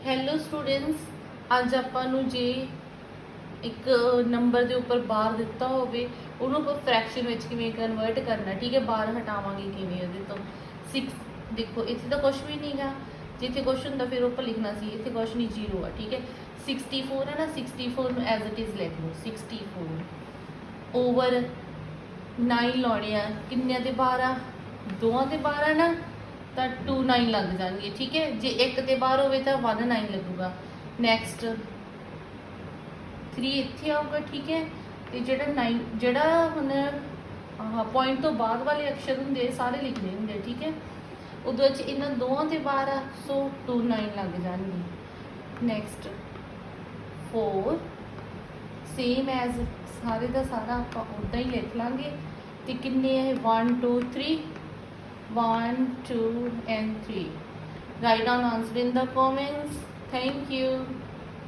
Hello students, ਅੱਜ ਆਪਾਂ ਨੂੰ ਜੇ ਇੱਕ ਨੰਬਰ ਦੇ ਉੱਪਰ ਬਾਰ ਦਿੱਤਾ ਹੋਵੇ ਉਹਨੂੰ ਆਪਾਂ ਫ੍ਰੈਕਸ਼ਨ ਵਿੱਚ ਕਿਵੇਂ ਕਨਵਰਟ ਕਰਨਾ, ਠੀਕ ਹੈ। ਬਾਰ ਹਟਾਵਾਂਗੇ ਕਿਵੇਂ ਉਹਦੇ ਤੋਂ 6। ਦੇਖੋ ਇੱਥੇ ਤਾਂ ਕੁਝ ਵੀ ਨਹੀਂਗਾ, ਜਿੱਥੇ ਕੁਛ ਹੁੰਦਾ ਫਿਰ ਉਹ ਆਪਾਂ ਲਿਖਣਾ ਸੀ, ਇੱਥੇ ਕੁਛ ਨਹੀਂ, 0 ਆ, ਠੀਕ ਹੈ। 64 ਹੈ ਨਾ, 64 ਨੂੰ ਐਜ਼ ਇਟ ਇਜ਼ ਲਿਖ ਲਓ। 64 ਓਵਰ 9 ਲਾਉਣੇ ਆ, ਕਿੰਨਿਆਂ ਦੇ ਬਾਰ ਆ, ਦੋਵਾਂ ਦੇ ਬਾਰ ਆ ਨਾ, ਤਾਂ 2 9 ਲੱਗ ਜਾਣਗੇ, ਠੀਕ ਹੈ। ਜੇ ਇੱਕ ਤੇ ਬਾਹਰ ਹੋਵੇ ਤਾਂ 1 9 ਲੱਗੂਗਾ। ਨੈਕਸਟ 3 ਇੱਥੇ ਆਊਗਾ, ਠੀਕ ਹੈ। ਤੇ ਜਿਹੜਾ 9 ਜਿਹੜਾ ਹੁਣ ਪੁਆਇੰਟ ਤੋਂ ਬਾਅਦ ਵਾਲੇ ਅਕਸ਼ਰ ਹੁੰਦੇ ਸਾਰੇ ਲਿਖਦੇ ਹੁੰਦੇ, ਠੀਕ ਹੈ। ਉਦੋਂ ਚ ਇਹਨਾਂ ਦੋਵਾਂ ਦੇ ਬਾਹਰ ਆ, ਸੋ 2 9 ਲੱਗ ਜਾਣਗੇ। ਨੈਕਸਟ 4 ਸੇਮ ਐਜ਼ ਸਾਰੇ ਦਾ ਸਾਰਾ ਆਪਾਂ ਉੱਦਾਂ ਹੀ ਲਿਖ ਲਾਂਗੇ। ਤੇ ਕਿੰਨੇ ਹੈ, 1 2 3 1 2 and 3. Write down answer in the comments. Thank you.